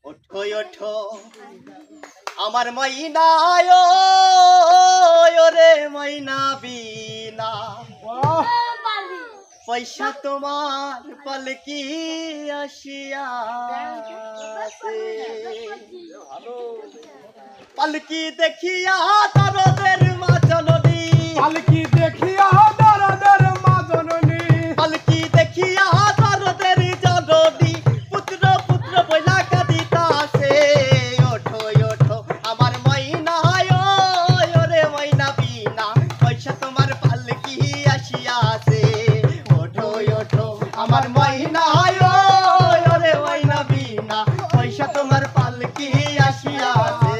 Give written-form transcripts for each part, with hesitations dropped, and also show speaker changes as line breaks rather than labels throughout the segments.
ওঠো ওঠো আমার ময়না ওরে ময়না বিনা পয়সা তোমার পালকি আসিয়াছে পালকি দেখিয়া দরদের মা জননী
পালকি দেখিয়া দরদের মা জননী
পালকি দেখিয়া দরদের জননী পুত্র পুত্র বইলা কাঁদিতাছে ওঠো ওঠো আমার ময়না ওরে ময়না বিনা পয়সা তোমার পালকি আসিয়াছে ওঠো ওঠো আমার ময়না ওরে ময়না বিনা পয়সা তোমার পালকি আসিয়াছে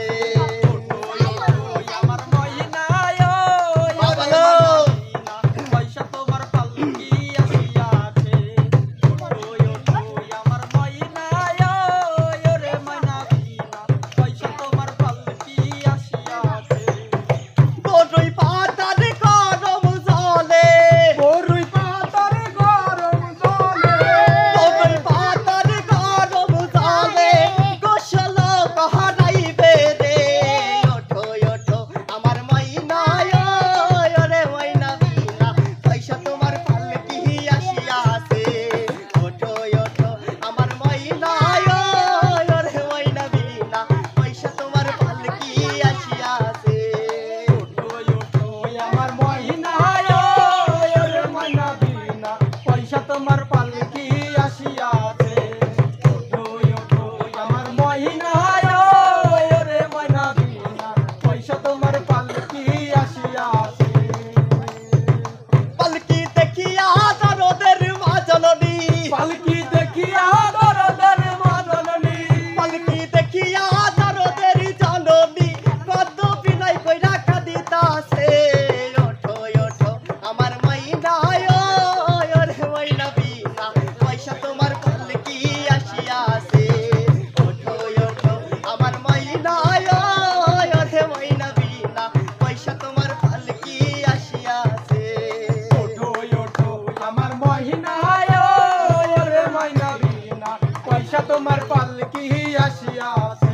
তোমার পালকি আসিয়াছে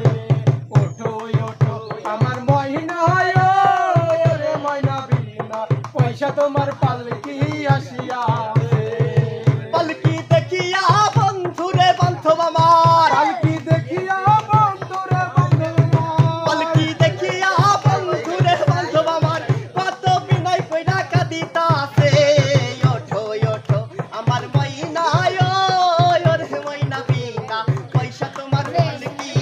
ওঠো ওঠো আমার ময়না ওরে ময়না বিনা পয়সা তোমার পালকি আসিয়াছে
পালকি দেখিয়া বন্ধুরে বান্ধব আমার
পালকি দেখিয়া বন্ধুরে বান্ধব
পালকি দেখিয়া বন্ধুরে বান্ধব আমার কত বিনয় কইরা কাঁদিতাছে ওঠো ওঠো আমার ময়না ওরে ময়না বিনা পয়সা তোমার পালকি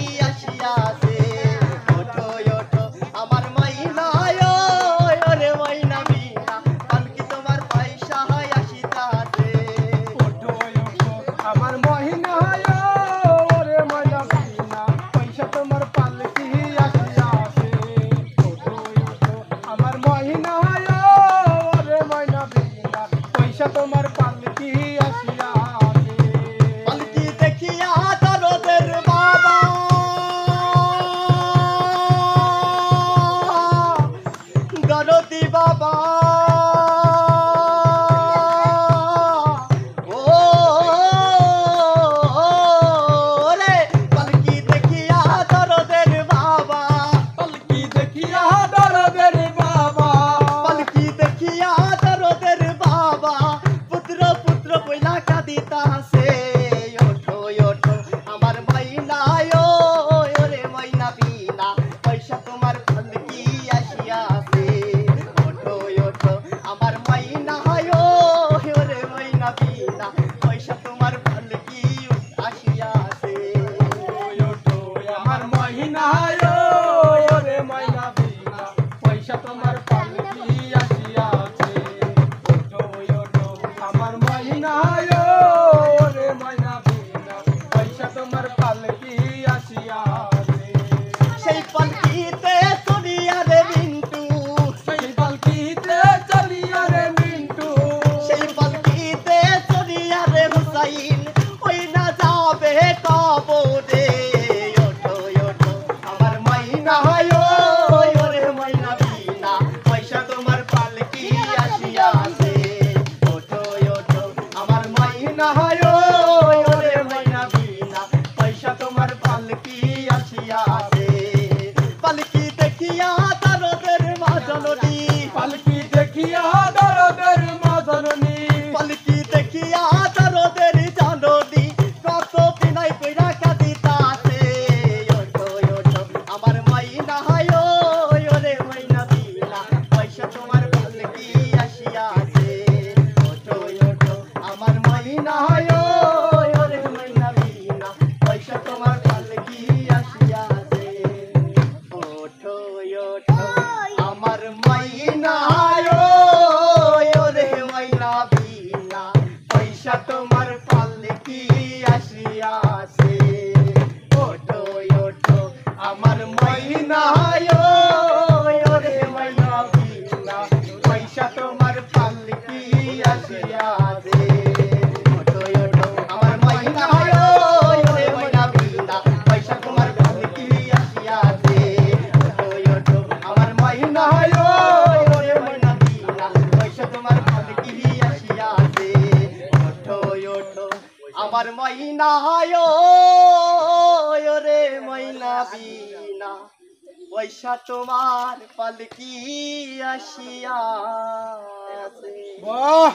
আমার ময়না রে ময়না বিনা পয়সা তোমার পালকি আসিয়াছে।
বাহ